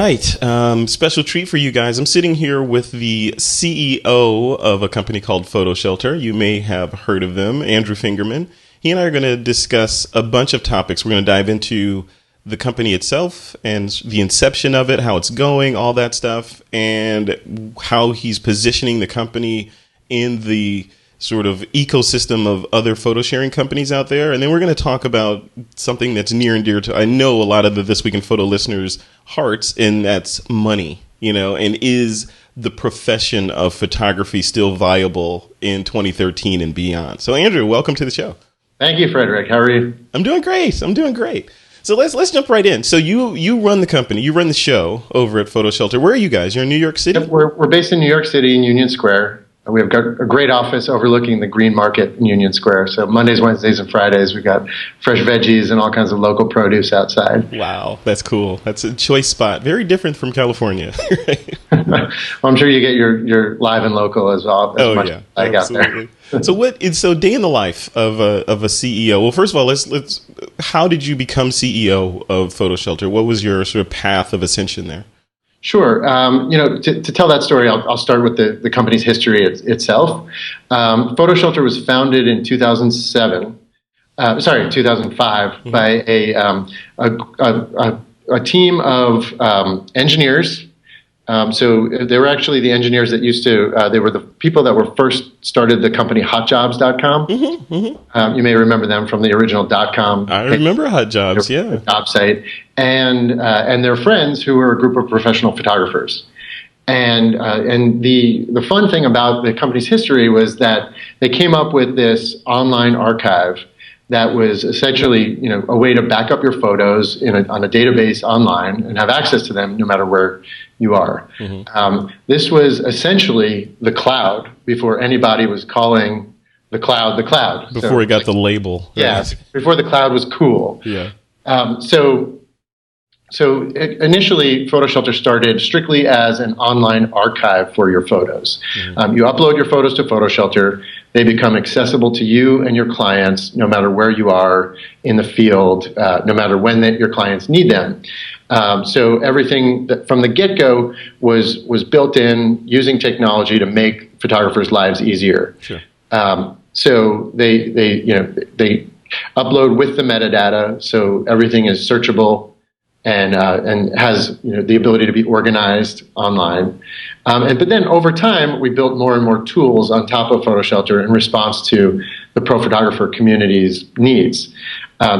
right. Special treat for you guys. I'm sitting here with the CEO of a company called PhotoShelter. You may have heard of them, Andrew Fingerman. He and I are going to discuss a bunch of topics. We're going to dive into the company itself and the inception of it, how it's going, all that stuff, and how he's positioning the company in the sort of ecosystem of other photo sharing companies out there. And then we're going to talk about something that's near and dear to, I know, a lot of the This Week in Photo listeners' hearts, and that's money, and is the profession of photography still viable in 2013 and beyond? So Andrew, welcome to the show. Thank you, Frederick. How are you? I'm doing great. So let's jump right in. So you run the company, you run the show over at PhotoShelter. Where are you guys? You're in New York City? Yep, we're based in New York City in Union Square. We have got a great office overlooking the Green Market in Union Square. So Mondays, Wednesdays, and Fridays, we've got fresh veggies and all kinds of local produce outside. Wow, that's cool. That's a choice spot. Very different from California. Well, I'm sure you get your live and local as well. Absolutely. So day in the life of a CEO. Well, first of all, let's. How did you become CEO of PhotoShelter? What was your sort of path of ascension there? Sure. To tell that story, I'll start with the company's history itself. PhotoShelter was founded in 2005 by a team of engineers. So they were actually the engineers that they were the people that were first started the company hotjobs.com. Mm-hmm, mm-hmm. You may remember them from the original .com. I remember Hot Jobs, yeah. Job site. And their friends who were a group of professional photographers. And the fun thing about the company's history was that they came up with this online archive that was essentially, a way to back up your photos on a database online and have access to them no matter where you are. Mm-hmm. This was essentially the cloud before anybody was calling the cloud the cloud. Before it got the label. Right? Yeah, before the cloud was cool. Yeah. So initially, PhotoShelter started strictly as an online archive for your photos. Mm-hmm. You upload your photos to PhotoShelter. They become accessible to you and your clients no matter where you are in the field, no matter when your clients need them. So everything from the get-go was built in using technology to make photographers' lives easier. Sure. So they upload with the metadata, so everything is searchable and has the ability to be organized online. But then over time, we built more and more tools on top of PhotoShelter in response to the pro photographer community's needs.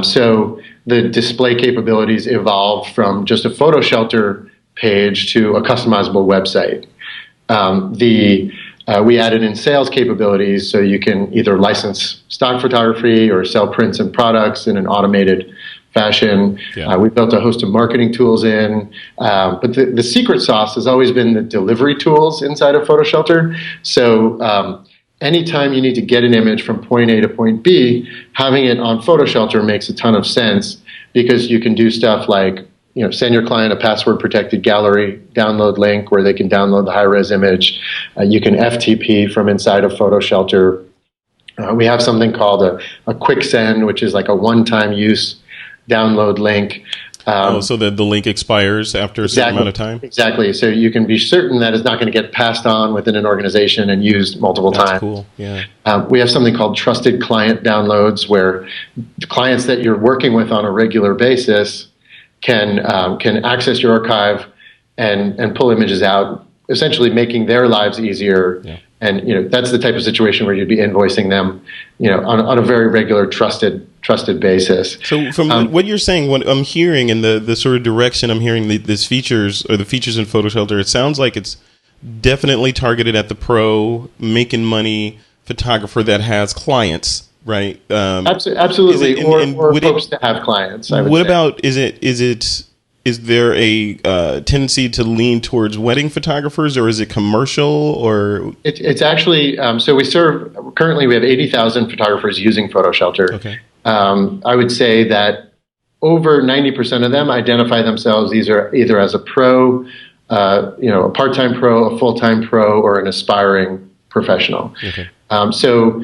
So the display capabilities evolved from just a PhotoShelter page to a customizable website. We added in sales capabilities, so you can either license stock photography or sell prints and products in an automated fashion. Yeah. We built a host of marketing tools in, but the secret sauce has always been the delivery tools inside of PhotoShelter. So anytime you need to get an image from point A to point B, having it on PhotoShelter makes a ton of sense because you can do stuff like send your client a password-protected gallery download link where they can download the high-res image. You can FTP from inside of PhotoShelter. We have something called a quick send, which is like a one-time use download link. So the link expires after a certain amount of time? Exactly. So you can be certain that it's not going to get passed on within an organization and used multiple times. That's cool. Yeah. We have something called trusted client downloads where the clients that you're working with on a regular basis can access your archive and pull images out, essentially making their lives easier. Yeah. And that's the type of situation where you'd be invoicing them, on a very regular, trusted basis. So from what you're saying, what I'm hearing and the sort of direction I'm hearing these features or the features in PhotoShelter, it sounds like it's definitely targeted at the pro making money photographer that has clients, right? Absolutely, or folks to have clients. What about is there a tendency to lean towards wedding photographers, or is it commercial? Or it's actually so we currently have 80,000 photographers using PhotoShelter. Okay. I would say that over 90% of them identify themselves either as a pro, a part-time pro, a full-time pro, or an aspiring professional. Okay. So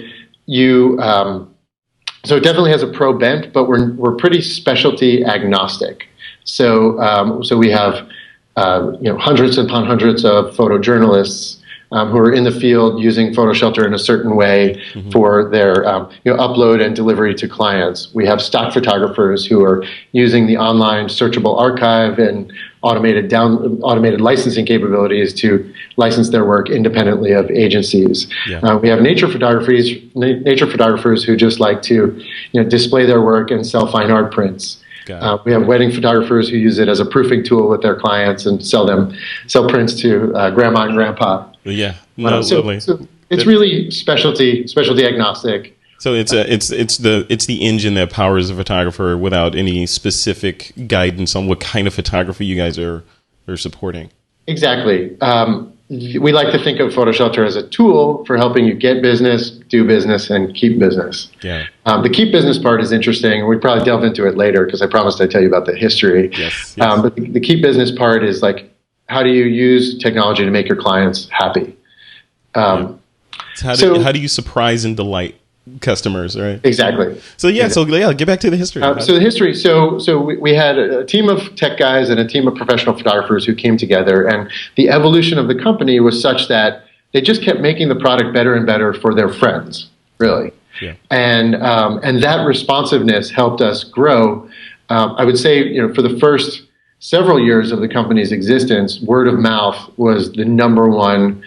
it definitely has a pro bent, but we're pretty specialty agnostic. So we have hundreds upon hundreds of photojournalists who are in the field using PhotoShelter in a certain way for their upload and delivery to clients. We have stock photographers who are using the online searchable archive and automated licensing capabilities to license their work independently of agencies. Yeah. We have nature photographers who just like to display their work and sell fine art prints. We have wedding photographers who use it as a proofing tool with their clients and sell prints to grandma and grandpa. Yeah, so it's really specialty agnostic. So it's the engine that powers the photographer without any specific guidance on what kind of photography you guys are supporting. Exactly. We like to think of PhotoShelter as a tool for helping you get business, do business, and keep business. Yeah. The keep business part is interesting. We'd probably delve into it later because I promised I'd tell you about the history. Yes. But the keep business part is like, how do you use technology to make your clients happy? So how do you surprise and delight customers, right? Exactly. So get back to the history. So the history. So we had a team of tech guys and a team of professional photographers who came together, and the evolution of the company was such that they just kept making the product better and better for their friends, really. Yeah. And that responsiveness helped us grow. I would say, for the first several years of the company's existence, word of mouth was the number one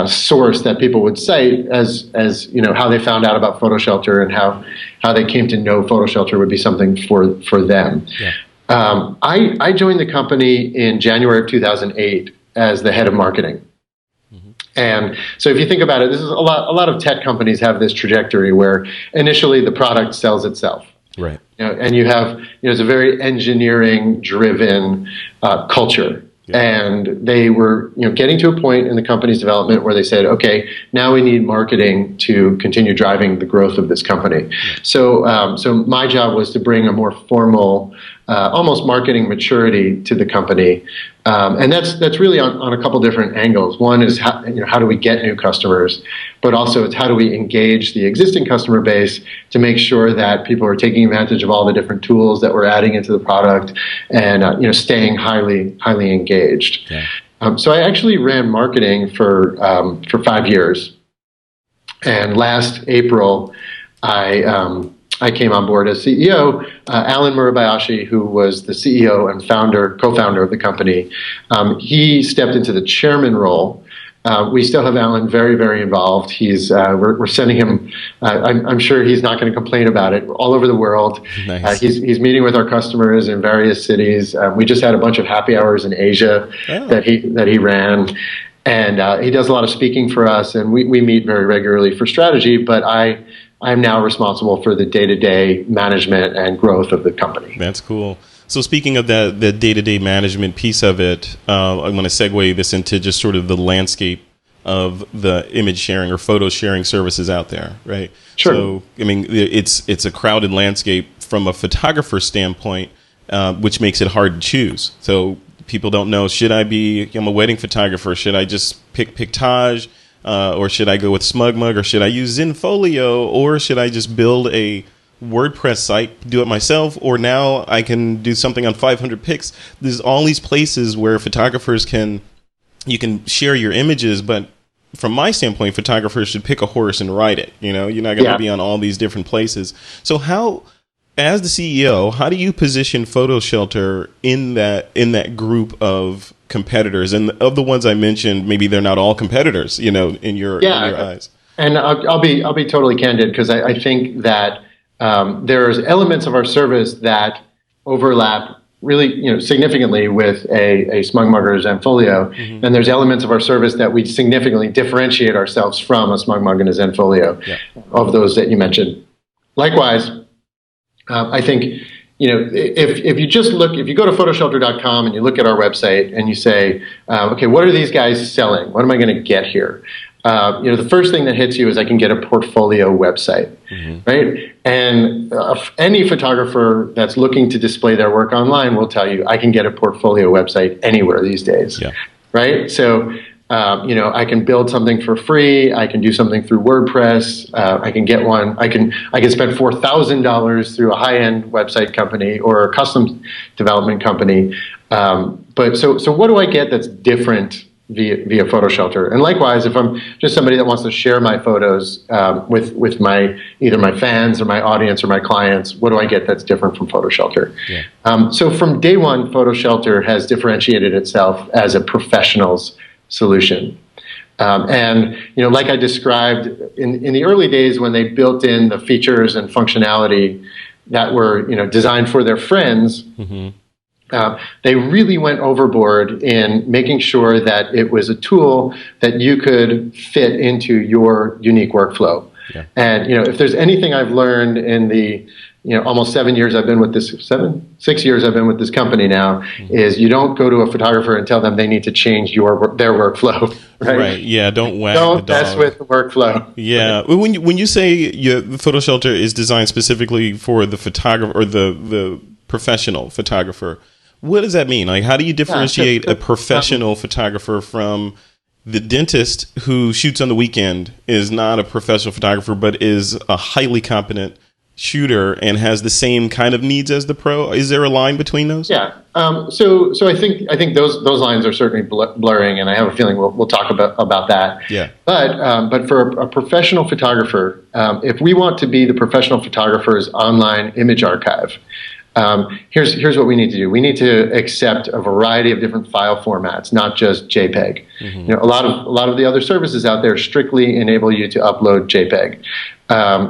source that people would cite as how they found out about PhotoShelter and how they came to know PhotoShelter would be something for them. Yeah. I joined the company in January of 2008 as the head of marketing. And so if you think about it, this is a lot of tech companies have this trajectory where initially the product sells itself. Right. And you have, it's a very engineering driven culture. Yeah. And they were, getting to a point in the company's development where they said, okay, now we need marketing to continue driving the growth of this company. Yeah. So my job was to bring a more formal, almost marketing maturity to the company. And that's really on a couple different angles. One is how do we get new customers, but also it's how do we engage the existing customer base to make sure that people are taking advantage of all the different tools that we're adding into the product and staying highly engaged. Yeah. So I actually ran marketing for 5 years, and last April I came on board as CEO. Alan Murabayashi, who was the CEO and co-founder of the company, he stepped into the chairman role. We still have Alan very, very involved. We're sending him. I'm sure he's not going to complain about it. All over the world. Nice. He's meeting with our customers in various cities. We just had a bunch of happy hours in Asia that he ran. And he does a lot of speaking for us, and we meet very regularly for strategy. But I'm now responsible for the day-to-day management and growth of the company. That's cool. So speaking of the day-to-day management piece of it, I'm going to segue this into just sort of the landscape of the image sharing or photo sharing services out there, right? Sure. So, I mean, it's a crowded landscape from a photographer standpoint, which makes it hard to choose. So people don't know, I'm a wedding photographer, should I just pick Pictage? Or should I go with SmugMug, or should I use Zenfolio, or should I just build a WordPress site, do it myself, or now I can do something on 500 pics. There's all these places where photographers you can share your images, but from my standpoint, photographers should pick a horse and ride it. You're not going to be on all these different places. So as the CEO, how do you position PhotoShelter in that group of competitors? And of the ones I mentioned, maybe they're not all competitors, in your eyes. And I'll be totally candid, because I think that there's elements of our service that overlap really significantly with a SmugMug or Zenfolio, and there's elements of our service that we significantly differentiate ourselves from a SmugMug and a Zenfolio, of those that you mentioned. Likewise, I think if you go to photoshelter.com and you look at our website and you say, okay, what are these guys selling? What am I going to get here? The first thing that hits you is I can get a portfolio website, right? And any photographer that's looking to display their work online will tell you I can get a portfolio website anywhere these days, right? So I can build something for free. I can do something through WordPress. I can get one. I can spend $4,000 through a high-end website company or a custom development company. So what do I get that's different via PhotoShelter? And likewise, if I'm just somebody that wants to share my photos with either my fans or my audience or my clients, what do I get that's different from PhotoShelter? Yeah. So from day one, PhotoShelter has differentiated itself as a professional's solution. And like I described in the early days when they built in the features and functionality that were designed for their friends. Mm-hmm. They really went overboard in making sure that it was a tool that you could fit into your unique workflow. Yeah. And if there's anything I've learned in the almost 6 years I've been with this company now, mm-hmm. is you don't go to a photographer and tell them they need to change their workflow. Right. Yeah. Don't mess with the workflow. Yeah. Right? When you say the PhotoShelter is designed specifically for the photographer or the professional photographer, what does that mean? Like, how do you differentiate a professional photographer from the dentist who shoots on the weekend, is not a professional photographer, but is a highly competent shooter and has the same kind of needs as the pro? Is there a line between those? Yeah. So I think those lines are certainly blurring, and I have a feeling we'll talk about that. Yeah. But for a professional photographer, if we want to be the professional photographer's online image archive, here's what we need to do. We need to accept a variety of different file formats, not just JPEG. Mm-hmm. A lot of the other services out there strictly enable you to upload JPEG.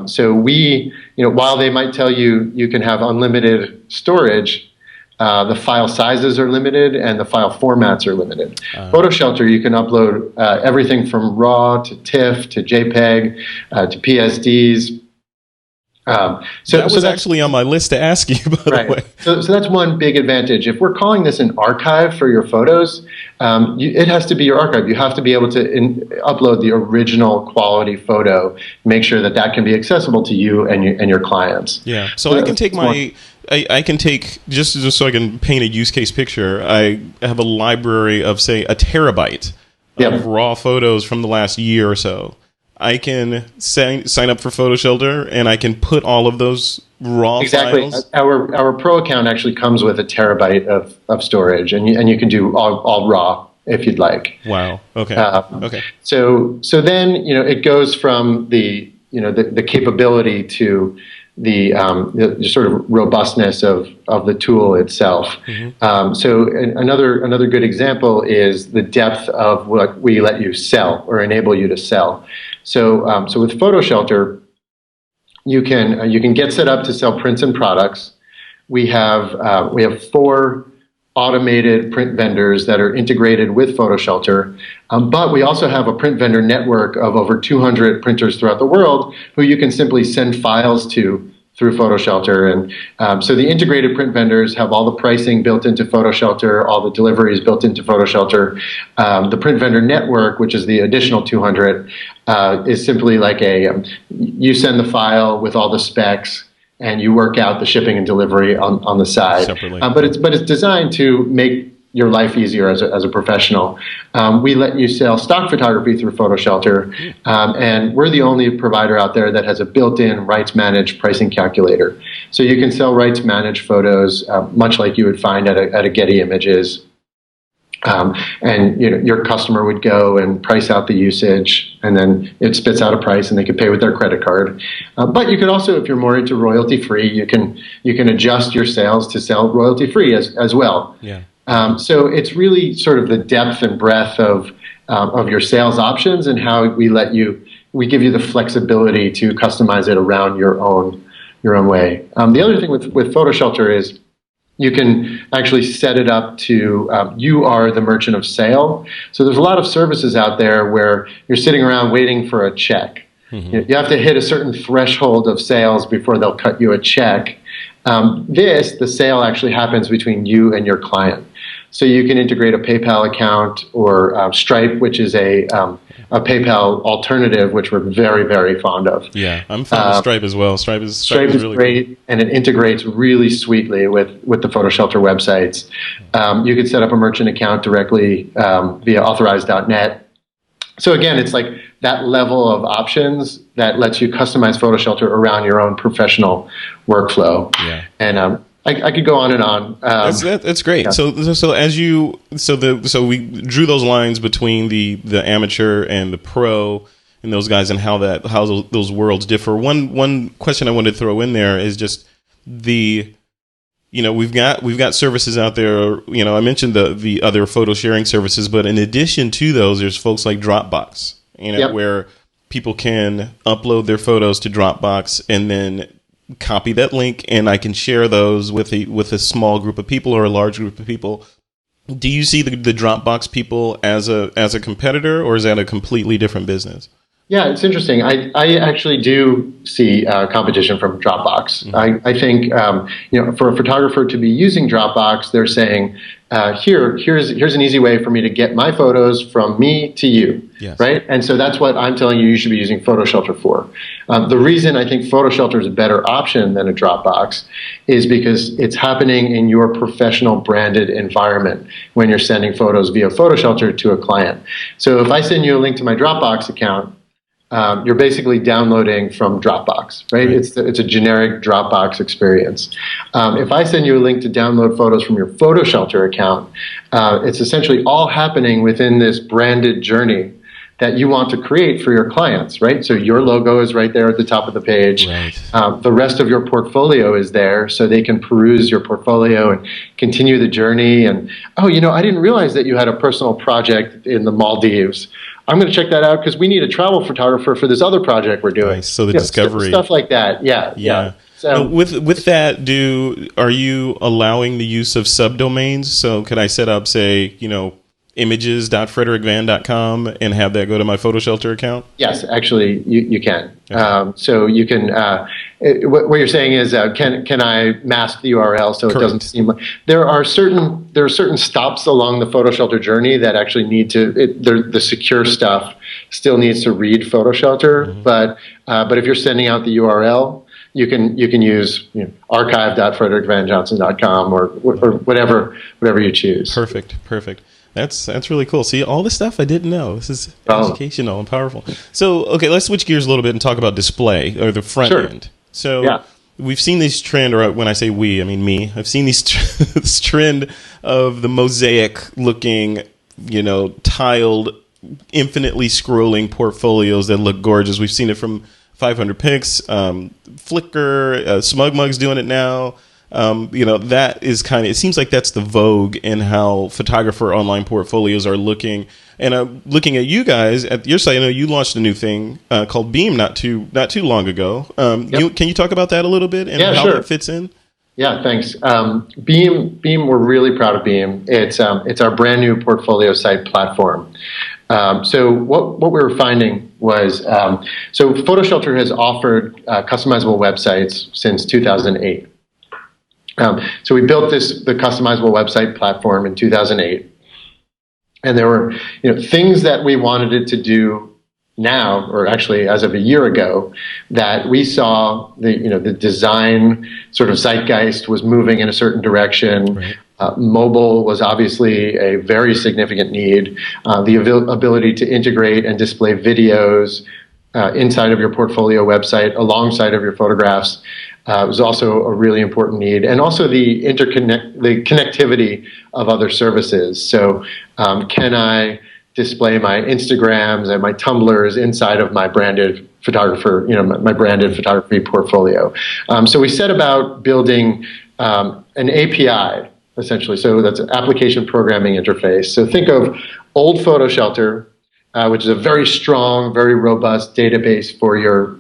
So we, while they might tell you you can have unlimited storage, the file sizes are limited and the file formats are limited. PhotoShelter, you can upload everything from RAW to TIFF to JPEG to PSDs. That was actually on my list to ask you, by the way. So that's one big advantage. If we're calling this an archive for your photos, it has to be your archive. You have to be able to upload the original quality photo, make sure that can be accessible to you and your clients. Yeah. So I can take just so I can paint a use case picture. I have a library of, say, a terabyte of raw photos from the last year or so. I can sign up for PhotoShelter and I can put all of those raw files. Our pro account actually comes with a terabyte of storage, and you can do all raw if you'd like. Wow. Okay. Okay. So then it goes from the capability to the sort of robustness of the tool itself. Mm-hmm. So another good example is the depth of what we let you sell or enable you to sell. So with PhotoShelter, you can get set up to sell prints and products. We have 4 automated print vendors that are integrated with PhotoShelter, but we also have a print vendor network of over 200 printers throughout the world who you can simply send files to through PhotoShelter. And so the integrated print vendors have all the pricing built into PhotoShelter, all the deliveries built into PhotoShelter. The print vendor network, which is the additional 200, is simply like you send the file with all the specs and you work out the shipping and delivery on the side. Separately. But it's designed to make your life easier as a professional. We let you sell stock photography through PhotoShelter, and we're the only provider out there that has a built-in rights managed pricing calculator. So you can sell rights managed photos, much like you would find at a Getty Images. And your customer would go and price out the usage, and then it spits out a price, and they could pay with their credit card. But you could also, if you're more into royalty free, you can adjust your sales to sell royalty free as well. Yeah. So it's really sort of the depth and breadth of your sales options and how we give you the flexibility to customize it around your own way. The other thing with PhotoShelter is you can actually set it up to you are the merchant of sale. So there's a lot of services out there where you're sitting around waiting for a check. Mm-hmm. You have to hit a certain threshold of sales before they'll cut you a check. The sale actually happens between you and your client. So you can integrate a PayPal account or Stripe, which is a PayPal alternative, which we're very, very fond of. Yeah, I'm fond of Stripe as well. Stripe is really great, cool. And it integrates really sweetly with the PhotoShelter websites. You can set up a merchant account directly via authorize.net. So again, it's like that level of options that lets you customize PhotoShelter around your own professional workflow. Yeah. I could go on and on. That's great. Yeah. So we drew those lines between the amateur and the pro and those guys, and how those worlds differ. One question I wanted to throw in there is just we've got services out there. I mentioned the other photo sharing services, but in addition to those, there's folks like Dropbox, yep. where people can upload their photos to Dropbox and then copy that link, and I can share those with a small group of people or a large group of people. Do you see the Dropbox people as a competitor, or is that a completely different business? Yeah, it's interesting. I actually do see competition from Dropbox. Mm-hmm. I think for a photographer to be using Dropbox, they're saying, here's an easy way for me to get my photos from me to you, yes. right? And so that's what I'm telling you should be using PhotoShelter for. The reason I think PhotoShelter is a better option than a Dropbox is because it's happening in your professional branded environment when you're sending photos via PhotoShelter to a client. So if I send you a link to my Dropbox account, you're basically downloading from Dropbox, right? It's a generic Dropbox experience. If I send you a link to download photos from your PhotoShelter account, it's essentially all happening within this branded journey that you want to create for your clients, right? So your logo is right there at the top of the page. Right. The rest of your portfolio is there, so they can peruse your portfolio and continue the journey. And, I didn't realize that you had a personal project in the Maldives. I'm going to check that out because we need a travel photographer for this other project we're doing. Nice. So the discovery. Stuff like that. Yeah. So with that, are you allowing the use of subdomains? So could I set up, say, images.frederickvan.com and have that go to my PhotoShelter account? Yes, actually, you can. Okay. So you can. What you're saying is, can I mask the URL so Correct. It doesn't seem like there are certain stops along the PhotoShelter journey that actually need to. The secure stuff still needs to read PhotoShelter, mm-hmm. but if you're sending out the URL, you can use archive.frederickvanjohnson.com or whatever you choose. Perfect. That's really cool. See, all this stuff I didn't know. This is educational and powerful. So, okay, let's switch gears a little bit and talk about display, or the front end. So we've seen this trend, or when I say we, I mean me. I've seen this trend of the mosaic-looking, tiled, infinitely scrolling portfolios that look gorgeous. We've seen it from 500 Pics, Flickr, SmugMug's doing it now. That is it seems like that's the vogue in how photographer online portfolios are looking. And I'm looking at you guys at your site. I know you launched a new thing called Beam not too long ago. Yep. Can you talk about that a little bit and how that fits in? Yeah, thanks. Beam, we're really proud of Beam. It's our brand new portfolio site platform. So what we were finding was, so PhotoShelter has offered customizable websites since 2008. So we built the customizable website platform in 2008, and there were things that we wanted it to do now, or actually as of a year ago, that we saw the design sort of zeitgeist was moving in a certain direction. Right. Mobile was obviously a very significant need. The ability to integrate and display videos inside of your portfolio website alongside of your photographs was also a really important need, and also the connectivity of other services. So, can I display my Instagrams and my Tumblrs inside of my branded my branded photography portfolio? So we set about building an API essentially. So that's an application programming interface. So think of old PhotoShelter, which is a very strong, very robust database for your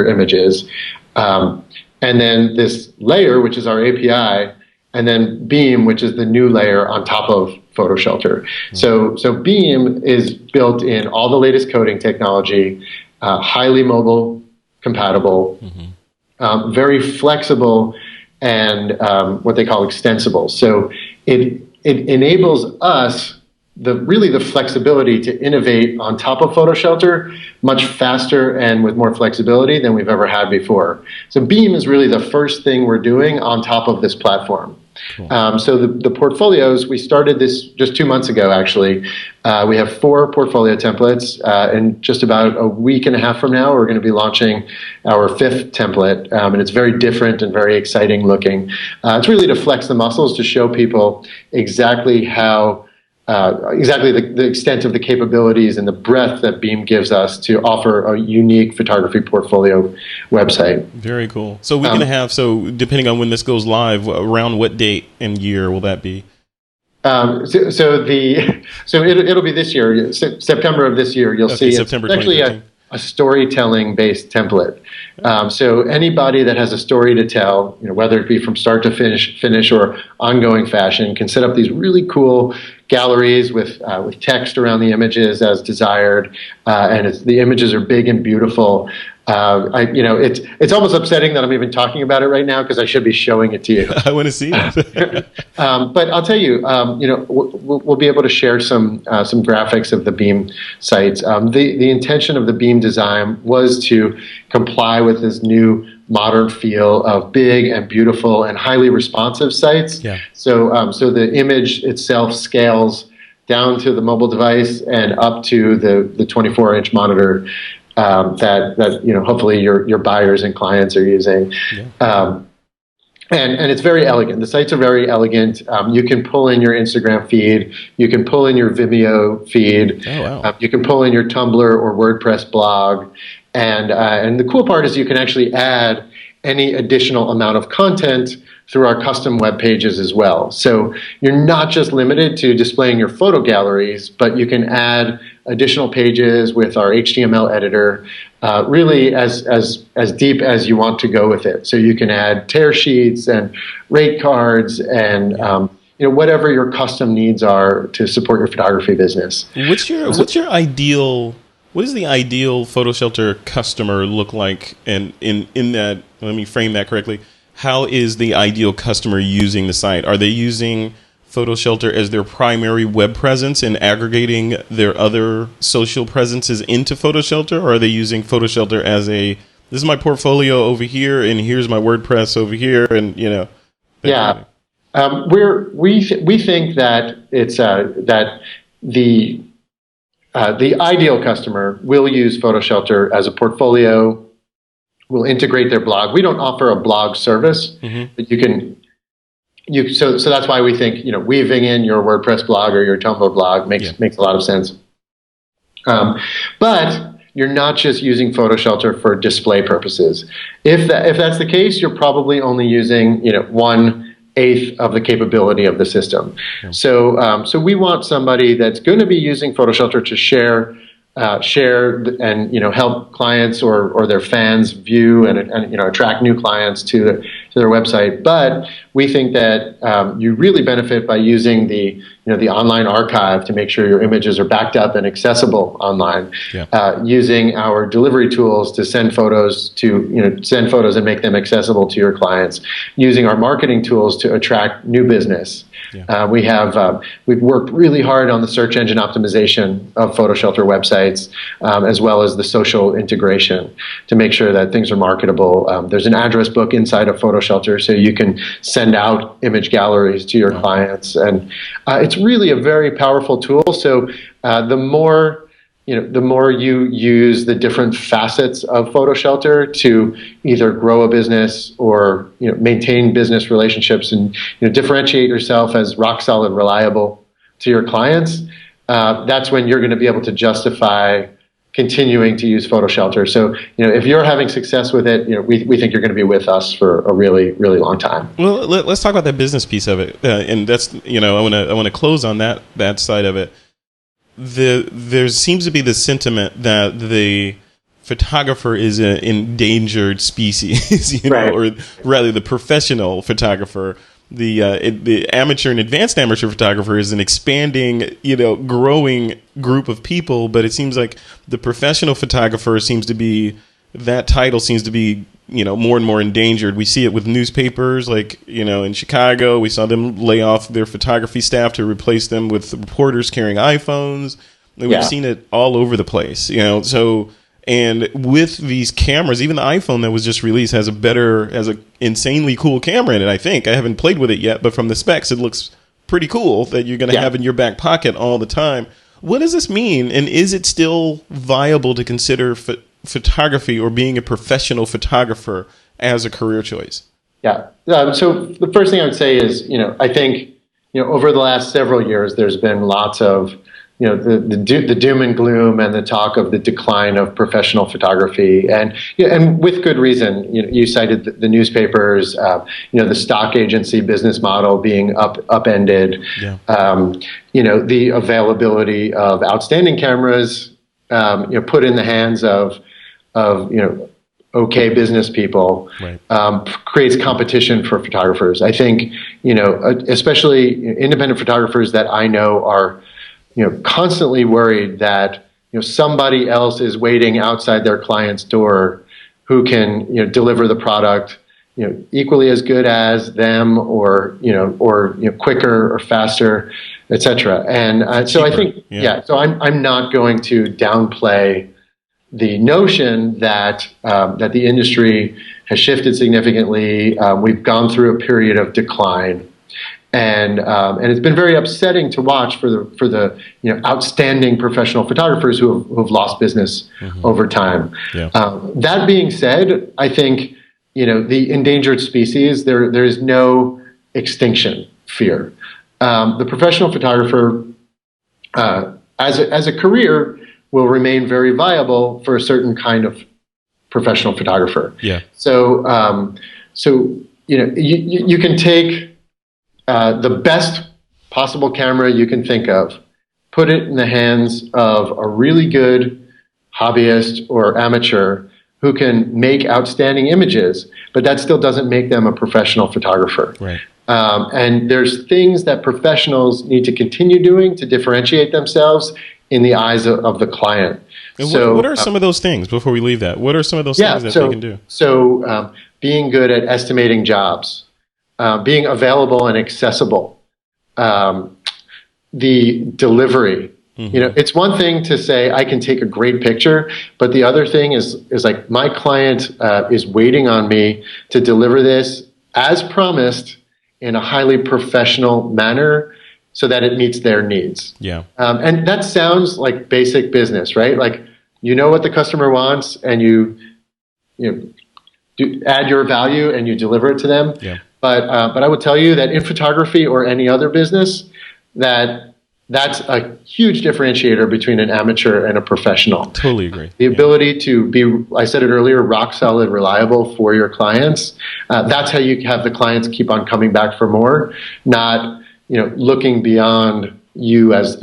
images. And then this layer, which is our API, and then Beam, which is the new layer on top of PhotoShelter. Mm-hmm. So Beam is built in all the latest coding technology, highly mobile compatible, mm-hmm. Very flexible, and what they call extensible. So it enables us the flexibility to innovate on top of PhotoShelter much faster and with more flexibility than we've ever had before. So Beam is really the first thing we're doing on top of this platform. Cool. So the portfolios, we started this just 2 months ago, actually. We have 4 portfolio templates. And just about a week and a half from now, we're going to be launching our 5th template. And it's very different and very exciting looking. It's really to flex the muscles, to show people exactly how the extent of the capabilities and the breadth that Beam gives us to offer a unique photography portfolio website. Very cool. So we're going to have, depending on when this goes live, around what date and year will that be? So it'll be this year, September of this year. You'll see September it's actually a storytelling based template. So anybody that has a story to tell, whether it be from start to finish or ongoing fashion, can set up these really cool galleries with text around the images as desired, and the images are big and beautiful. It's almost upsetting that I'm even talking about it right now because I should be showing it to you. I want to see it. But I'll tell you, we'll be able to share some graphics of the Beam sites. The intention of the Beam design was to comply with this new modern feel of big and beautiful and highly responsive sites. Yeah. So the image itself scales down to the mobile device and up to the 24-inch monitor that hopefully your buyers and clients are using. Yeah. And it's very elegant. The sites are very elegant. You can pull in your Instagram feed. You can pull in your Vimeo feed. Oh, wow. You can pull in your Tumblr or WordPress blog. And the cool part is you can actually add any additional amount of content through our custom web pages as well. So you're not just limited to displaying your photo galleries, but you can add additional pages with our HTML editor, really as deep as you want to go with it. So you can add tear sheets and rate cards and whatever your custom needs are to support your photography business. What does the ideal PhotoShelter customer look like? And in that, let me frame that correctly. How is the ideal customer using the site? Are they using PhotoShelter as their primary web presence and aggregating their other social presences into PhotoShelter? Or are they using PhotoShelter as this is my portfolio over here and here's my WordPress over here, and Yeah. We think that it's that the ideal customer will use PhotoShelter as a portfolio, will integrate their blog. We don't offer a blog service, but so that's why we think weaving in your WordPress blog or your Tumblr blog makes a lot of sense. But you're not just using PhotoShelter for display purposes. If that's the case, you're probably only using 1/8 of the capability of the system. Yeah. So we want somebody that's going to be using PhotoShelter to share and help clients or their fans view and attract new clients to their website. But we think that you really benefit by using the online archive to make sure your images are backed up and accessible online. Yeah. Using our delivery tools to send photos and make them accessible to your clients. Using our marketing tools to attract new business. Yeah. We've worked really hard on the search engine optimization of PhotoShelter websites, as well as the social integration to make sure that things are marketable. There's an address book inside of PhotoShelter, so you can send out image galleries to your clients, and it's really a very powerful tool. So the more you use the different facets of PhotoShelter to either grow a business or maintain business relationships and differentiate yourself as rock solid, reliable to your clients, that's when you're going to be able to justify continuing to use PhotoShelter. So if you're having success with it, we think you're going to be with us for a really, really long time. Well, let's talk about that business piece of it, and that's I want to close on that side of it. There seems to be the sentiment that the photographer is an endangered species, right. Or rather the professional photographer. The amateur and advanced amateur photographer is an expanding, growing group of people, but it seems like the professional photographer that title seems to be, more and more endangered. We see it with newspapers, like, in Chicago, we saw them lay off their photography staff to replace them with reporters carrying iPhones. We've seen it all over the place, So And with these cameras, even the iPhone that was just released has a insanely cool camera in it, I think. I haven't played with it yet, but from the specs, it looks pretty cool that you're going to have in your back pocket all the time. What does this mean? And is it still viable to consider photography or being a professional photographer as a career choice? Yeah. So the first thing I would say is, I think, over the last several years, there's been lots of, the doom and gloom and the talk of the decline of professional photography, and with good reason. You cited the newspapers, the stock agency business model being upended, the availability of outstanding cameras, put in the hands of okay business people, creates competition for photographers. I think, especially independent photographers that I know are, constantly worried that, somebody else is waiting outside their client's door who can, deliver the product, equally as good as them, or quicker or faster, etc. And so I think, so I'm not going to downplay the notion that the industry has shifted significantly. We've gone through a period of decline, and it's been very upsetting to watch for the outstanding professional photographers who have lost business over time. That being said, I think the endangered species, there is no extinction fear. The professional photographer, as a career, will remain very viable for a certain kind of professional photographer. So you can take the best possible camera you can think of, put it in the hands of a really good hobbyist or amateur who can make outstanding images, but that still doesn't make them a professional photographer. And there's things that professionals need to continue doing to differentiate themselves in the eyes of the client. And what are some of those things, before we leave that? What are some of those things that they can do? So being good at estimating jobs, being available and accessible, the delivery. It's one thing to say, I can take a great picture, but the other thing is like, my client is waiting on me to deliver this as promised in a highly professional manner, so that it meets their needs. And that sounds like basic business, right? Like, what the customer wants, and you add your value and you deliver it to them. But I would tell you that in photography or any other business, that's a huge differentiator between an amateur and a professional. Totally agree. The ability to be, I said it earlier, rock solid, reliable for your clients. That's how you have the clients keep on coming back for more, not looking beyond you as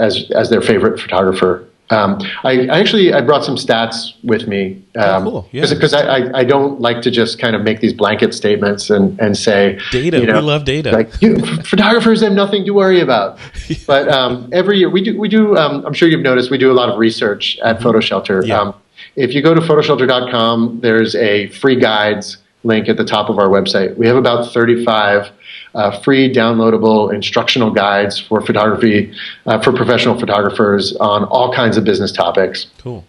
their favorite photographer. I brought some stats with me. Cool. Because I don't like to just kind of make these blanket statements and say data. We love data. Like, photographers have nothing to worry about. But every year we do. I'm sure you've noticed we do a lot of research at PhotoShelter. If you go to PhotoShelter.com, there's a free guides link at the top of our website. We have about 35 free downloadable instructional guides for photography, for professional photographers on all kinds of business topics. Cool.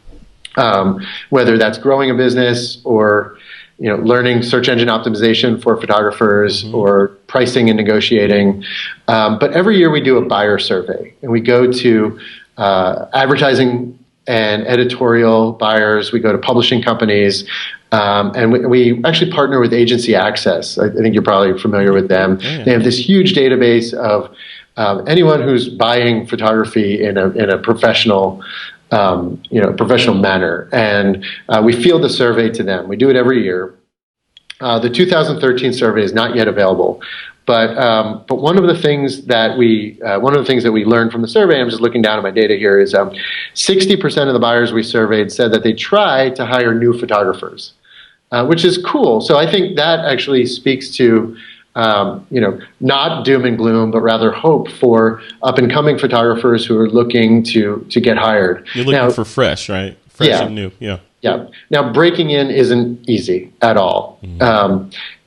Whether that's growing a business or learning search engine optimization for photographers, or pricing and negotiating. But every year we do a buyer survey, and we go to advertising and editorial buyers. We go to publishing companies. And we actually partner with Agency Access. I think you're probably familiar with them. They have this huge database of anyone who's buying photography in a professional, professional manner. And we field a survey to them. We do it every year. The 2013 survey is not yet available. But one of the things that we learned from the survey, I'm just looking down at my data here, is 60% of the buyers we surveyed said that they try to hire new photographers, which is cool. So I think that actually speaks to not doom and gloom, but rather hope for up and coming photographers who are looking to get hired. You're looking for fresh, right? Fresh and new. Yeah. Now, breaking in isn't easy at all.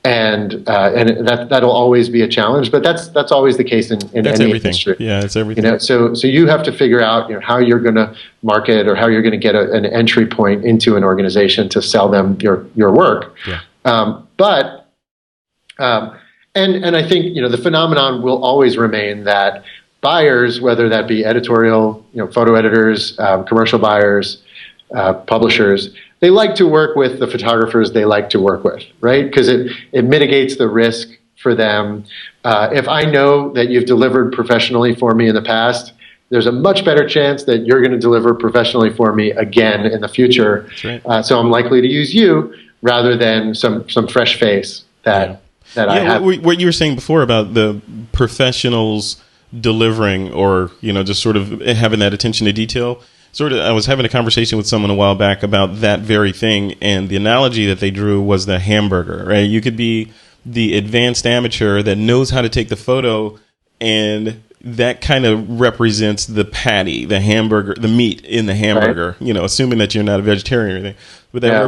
and that'll always be a challenge. But that's always the case in That's any everything. industry. Yeah, it's everything. So you have to figure out how you're going to market or how you're going to get an entry point into an organization to sell them your work. Yeah. And I think the phenomenon will always remain that buyers, whether that be editorial, photo editors, commercial buyers, publishers, they like to work with the photographers they like to work with, right? Because it mitigates the risk for them. If I know that you've delivered professionally for me in the past, there's a much better chance that you're going to deliver professionally for me again in the future. That's right. So I'm likely to use you rather than some fresh face that I have. What you were saying before about the professionals delivering, or just sort of having that attention to detail. I was having a conversation with someone a while back about that very thing, and the analogy that they drew was the hamburger, right? You could be the advanced amateur that knows how to take the photo, and that kind of represents the patty, the hamburger, the meat in the hamburger, right. Assuming that you're not a vegetarian or anything. But that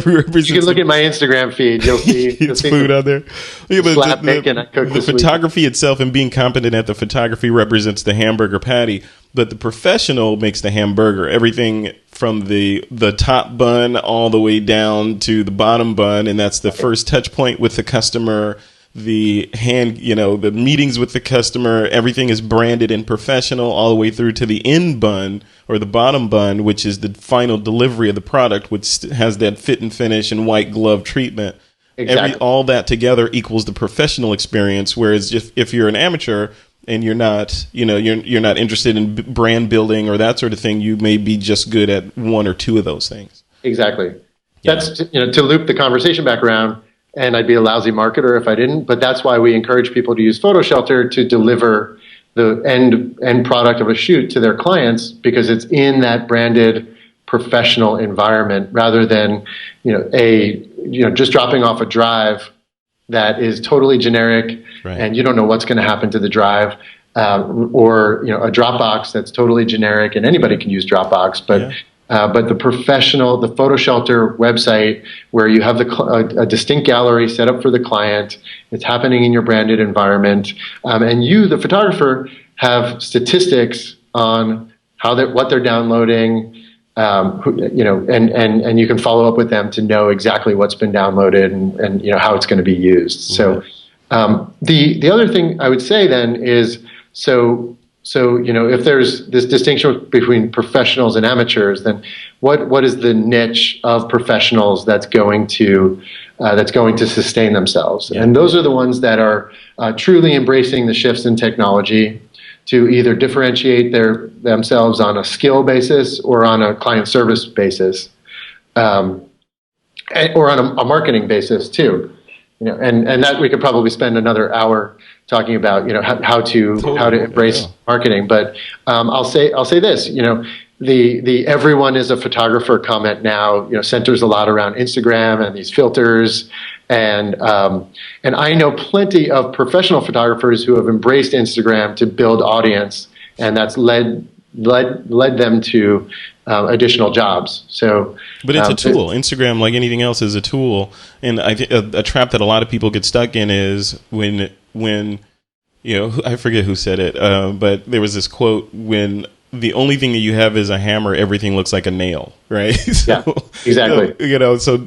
represents. You can look at my Instagram feed. You'll see it's food out there. Yeah, but slab bacon I cooked the photography itself and being competent at the photography represents the hamburger patty. But the professional makes the hamburger. Everything from the top bun all the way down to the bottom bun, and that's the first touch point with the customer. The the meetings with the customer, everything is branded and professional all the way through to the end bun or the bottom bun, which is the final delivery of the product, which has that fit and finish and white glove treatment. Exactly. All that together equals the professional experience. Whereas if you're an amateur and you're not, you're not interested in brand building or that sort of thing, you may be just good at one or two of those things. Exactly. Yeah. That's to loop the conversation back around. And I'd be a lousy marketer if I didn't. But that's why we encourage people to use PhotoShelter to deliver the end product of a shoot to their clients, because it's in that branded professional environment rather than just dropping off a drive that is totally generic, right. And you don't know what's going to happen to the drive, or a Dropbox that's totally generic, and anybody can use Dropbox, but. Yeah. But the PhotoShelter website, where you have a distinct gallery set up for the client, it's happening in your branded environment, and you, the photographer, have statistics on what they're downloading, and you can follow up with them to know exactly what's been downloaded and how it's going to be used. Mm-hmm. So the other thing I would say then is So, if there's this distinction between professionals and amateurs, then what is the niche of professionals that's going to sustain themselves? Yeah. And those are the ones that are truly embracing the shifts in technology to either differentiate themselves on a skill basis or on a client service basis, or on a marketing basis too. And that we could probably spend another hour talking about, how to embrace marketing. But I'll say this, the everyone is a photographer comment now, centers a lot around Instagram and these filters, and I know plenty of professional photographers who have embraced Instagram to build audience, and that's led them to additional jobs. But it's a tool. Instagram, like anything else, is a tool. And I think a trap that a lot of people get stuck in is when I forget who said it, but there was this quote: when the only thing that you have is a hammer, everything looks like a nail, right? Yeah, exactly. So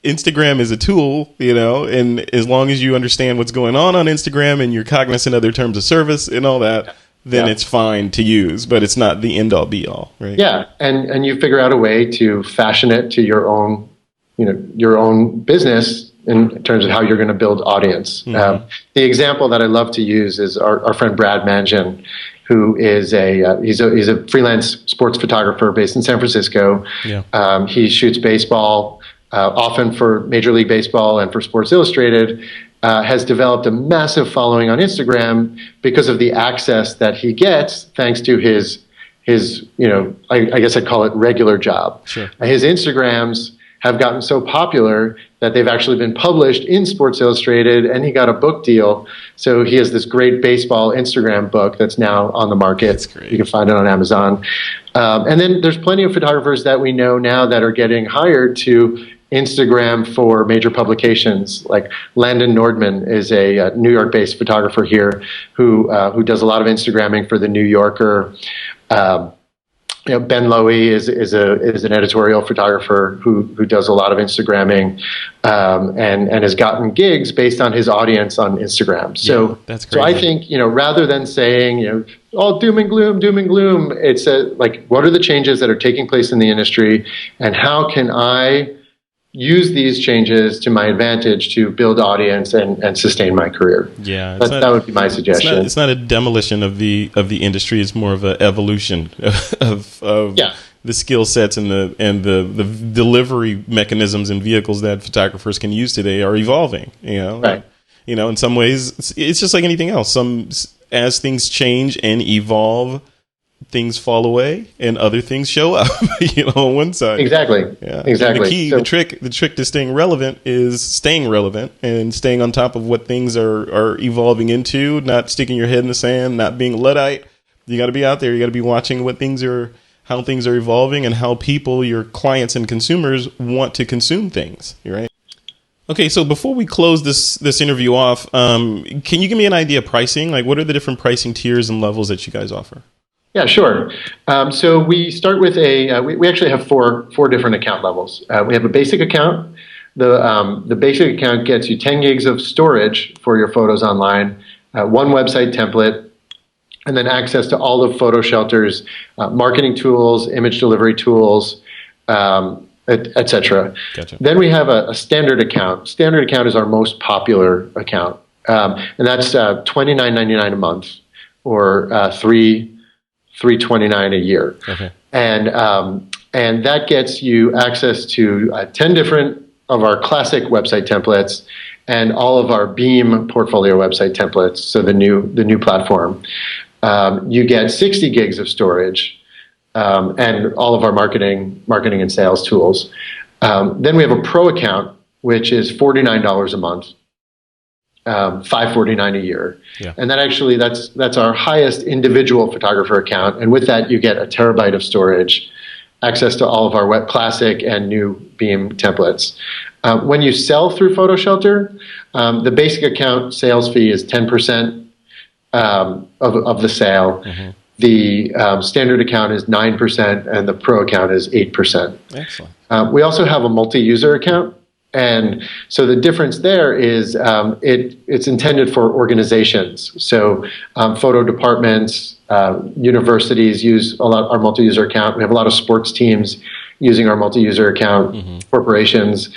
Instagram is a tool, and as long as you understand what's going on Instagram and you're cognizant of their terms of service and all that, then it's fine to use, but it's not the end all be all, right? Yeah, and you figure out a way to fashion it to your own business in terms of how you're going to build audience. Mm-hmm. The example that I love to use is our friend Brad Mangian, who is he's a freelance sports photographer based in San Francisco. Yeah. He shoots baseball, often for Major League Baseball and for Sports Illustrated. Has developed a massive following on Instagram because of the access that he gets thanks to his I guess I'd call it regular job. Sure. His Instagrams have gotten so popular that they've actually been published in Sports Illustrated, and he got a book deal. So he has this great baseball Instagram book that's now on the market. That's great. You can find it on Amazon. And then there's plenty of photographers that we know now that are getting hired to Instagram for major publications. Like Landon Nordman is a New York-based photographer here who does a lot of Instagramming for the New Yorker. Ben Lowy is an editorial photographer who does a lot of Instagramming, and has gotten gigs based on his audience on Instagram. So that's crazy. So I think, rather than saying, all doom and gloom, it's like, what are the changes that are taking place in the industry, and how can I use these changes to my advantage to build audience and sustain my career? Yeah, that would be my suggestion. It's not a demolition of the industry. It's more of an evolution of the skill sets and the delivery mechanisms and vehicles that photographers can use today are evolving. Right. In some ways, it's just like anything else. As things change and evolve, things fall away and other things show up, on one side. Exactly. Yeah. Exactly. The trick to staying relevant is staying relevant and staying on top of what things are evolving into, not sticking your head in the sand, not being Luddite. You got to be out there. You got to be watching how things are evolving and how people, your clients and consumers, want to consume things. Right. Okay, so before we close this interview off, can you give me an idea of pricing? Like, what are the different pricing tiers and levels that you guys offer? Yeah, sure. So we start with we actually have four different account levels. We have a basic account. The basic account gets you 10 gigs of storage for your photos online, one website template, and then access to all of PhotoShelter's marketing tools, image delivery tools, etc. Gotcha. Then we have a standard account. Standard account is our most popular account, and that's $29.99 a month, or $329 a year. Okay. And that gets you access to 10 different of our classic website templates and all of our Beam portfolio website templates. So the new platform. You get 60 gigs of storage, and all of our marketing and sales tools. Then we have a pro account, which is $49 a month. $549 a year. Yeah. And that's our highest individual photographer account. And with that, you get a terabyte of storage, access to all of our web classic and new Beam templates. When you sell through PhotoShelter, the basic account sales fee is 10% of the sale. Mm-hmm. The standard account is 9%, and the pro account is 8%. Excellent. We also have a multi-user account. And so the difference there is it's intended for organizations. So photo departments, universities use a lot our multi-user account. We have a lot of sports teams using our multi-user account, mm-hmm. corporations,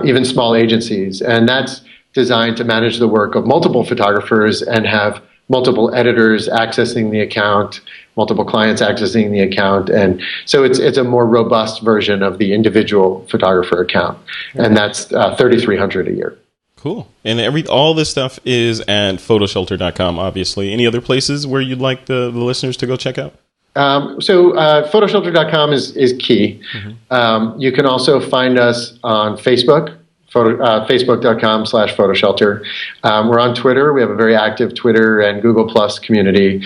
even small agencies. And that's designed to manage the work of multiple photographers and have multiple editors accessing the account, multiple clients accessing the account. And so it's a more robust version of the individual photographer account. And that's $3,300 a year. Cool. And all this stuff is at photoshelter.com, obviously. Any other places where you'd like the listeners to go check out? So photoshelter.com is key. Mm-hmm. You can also find us on Facebook. Facebook.com/PhotoShelter. We're on Twitter. We have a very active Twitter and Google Plus community.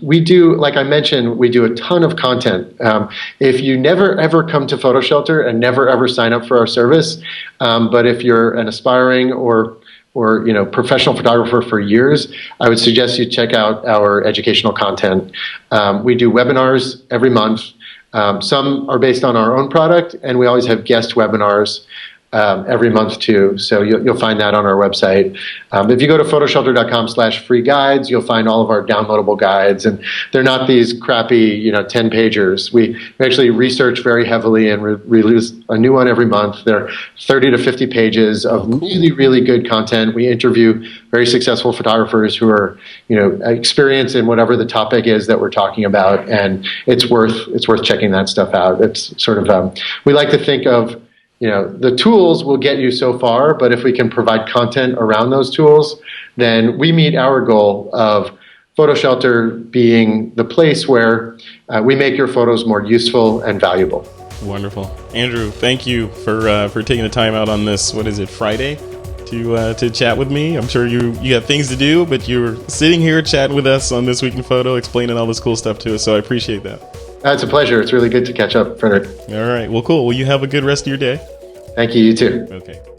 We do, like I mentioned, we do a ton of content. If you never ever come to PhotoShelter and never ever sign up for our service, but if you're an aspiring or professional photographer for years, I would suggest you check out our educational content. We do webinars every month. Some are based on our own product, and we always have guest webinars every month too. So you'll find that on our website. If you go to photoshelter.com/free guides, you'll find all of our downloadable guides, and they're not these crappy 10 pagers. We actually research very heavily and release a new one every month. They're 30 to 50 pages of really, really good content. We interview very successful photographers who are experienced in whatever the topic is that we're talking about, and it's worth checking that stuff out. It's sort of we like to think of the tools will get you so far, but if we can provide content around those tools, then we meet our goal of PhotoShelter being the place where we make your photos more useful and valuable. Wonderful. Andrew, thank you for taking the time out on this, what is it, Friday, to chat with me. I'm sure you got things to do, but you're sitting here chatting with us on This Week in Photo, explaining all this cool stuff to us, so I appreciate that. It's a pleasure. It's really good to catch up, Frederick. All right. Well, cool. Well, you have a good rest of your day. Thank you. You too. Okay.